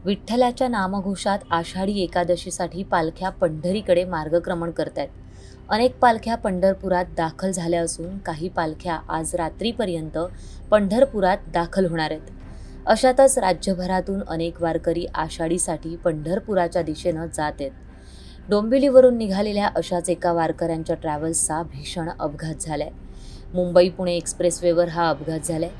विठ्ठलाच्या नामघोषात आषाढी एकादशीसाठी पालख्या पंढरीकडे मार्गक्रमण करतायत. अनेक पालख्या पंढरपुरात दाखल झाल्या असून काही पालख्या आज रात्रीपर्यंत पंढरपुरात दाखल होणार आहेत. अशातच राज्यभरातून अनेक वारकरी आषाढीसाठी पंढरपुराच्या दिशेनं जात आहेत. डोंबिवलीवरून निघालेल्या अशाच एका वारकऱ्यांच्या ट्रॅव्हल्सचा भीषण अपघात झालाय. मुंबई पुणे एक्सप्रेसवेवर हा अपघात झालाय.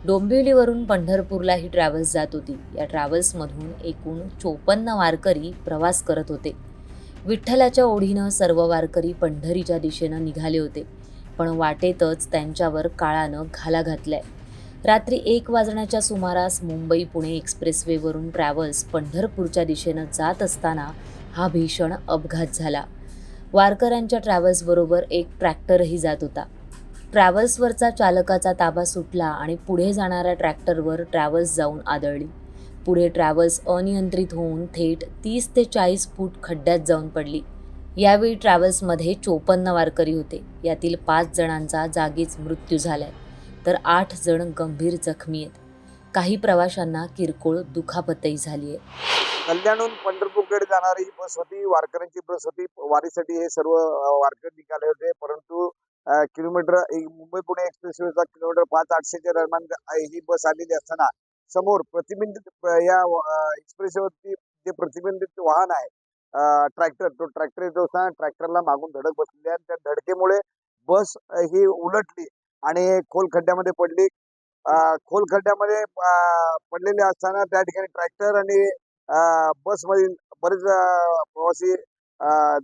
डोंबिवलीवरून पंढरपूरला ही ट्रॅव्हल्स जात होती. या ट्रॅव्हल्समधून एकूण 54 वारकरी प्रवास करत होते. विठ्ठलाच्या ओढीनं सर्व वारकरी पंढरीच्या दिशेनं निघाले होते, पण वाटेतच त्यांच्यावर काळानं घाला घातलाय. रात्री 1 वाजण्याच्या सुमारास मुंबई पुणे एक्सप्रेसवेवरून ट्रॅव्हल्स पंढरपूरच्या दिशेनं जात असताना हा भीषण अपघात झाला. वारकऱ्यांच्या ट्रॅव्हल्सबरोबर एक ट्रॅक्टरही जात होता. ट्रॅव्हल्सवरचा चालकाचा ताबा सुटला आणि पुढे जाणाऱ्या ट्रॅक्टरवर ट्रॅव्हल्स जाऊन आदळली. पुढे ट्रॅव्हल्स अनियंत्रित होऊन थेट 30 ते 40 फूट खड्ड्यात जाऊन पडली. यावेळी ट्रॅव्हल्समध्ये 54 वारकरी होते. यातील 5 जणांचा जागीच मृत्यू झालाय, तर 8 जण गंभीर जखमी आहेत. काही प्रवाशांना किरकोळ दुखापतही झाली आहे. कल्याणहून पंढरपूरकडे जाणारी ही बस होती, वारकऱ्यांची बस होती. वारीसाठी हे सर्व वारकरी निघाले होते. परंतु किलोमीटर मुंबई पुणे एक्सप्रेसवेचा किलोमीटर 500-800च्या दरम्यान ही बस आलेली असताना समोर प्रतिबंधित या एक्सप्रेसवरती जे प्रतिबंधित वाहन आहे ट्रॅक्टर, तो ट्रॅक्टर येत असताना ट्रॅक्टरला मागून धडक बसलेली आहे. त्या धडकेमुळे बस ही उलटली आणि खोल खड्ड्यामध्ये पडली. खोल खड्ड्यामध्ये पडलेले असताना त्या ठिकाणी ट्रॅक्टर आणि बसमधील बरेच प्रवासी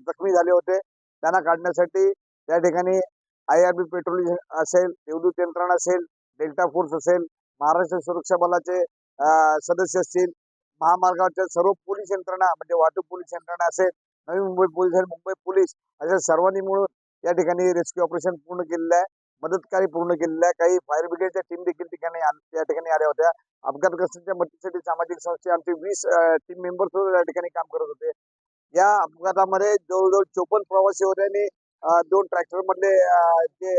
जखमी झाले होते. त्यांना काढण्यासाठी त्या ठिकाणी IRB पेट्रोलिंग असेल, देवदूत यंत्रणा असेल, डेल्टा फोर्स असेल, महाराष्ट्र सुरक्षा बलाचे सदस्य असतील, महामार्गावरच्या सर्व पोलीस यंत्रणा म्हणजे वाहतूक पोलीस यंत्रणा असेल, नवी मुंबई पोलीस आणि मुंबई पोलीस अशा सर्वांनी मिळून या ठिकाणी रेस्क्यू ऑपरेशन पूर्ण केलेलं आहे. मदत कार्य पूर्ण केलेलं आहे. काही फायर ब्रिगेडच्या टीम देखील त्या ठिकाणी आल्या होत्या. अपघातग्रस्तांच्या मदतीसाठी सामाजिक संस्थेचे आमचे 20 टीम मेंबर्स या ठिकाणी काम करत होते. या अपघातामध्ये जवळजवळ 54 प्रवासी होते आणि 2 ट्रॅक्टर मधले जे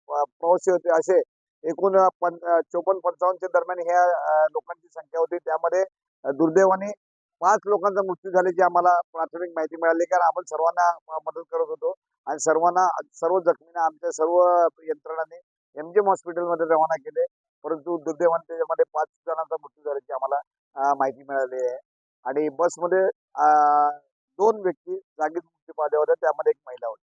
प्रवासी होते असे एकूण 54-55च्या दरम्यान ह्या लोकांची संख्या होती. त्यामध्ये दुर्दैवाने 5 लोकांचा मृत्यू झाल्याची आम्हाला प्राथमिक माहिती मिळाली, कारण आपण सर्वांना मदत करत होतो आणि सर्व जखमींना आमच्या सर्व यंत्रणांनी MGM हॉस्पिटलमध्ये रवाना केले. परंतु दुर्दैवाने त्याच्यामध्ये 5 जणांचा मृत्यू झाल्याची आम्हाला माहिती मिळाली आहे. आणि बसमध्ये 2 व्यक्ती जागीच मृत्यू पावल्या होत्या, त्यामध्ये एक महिला होती.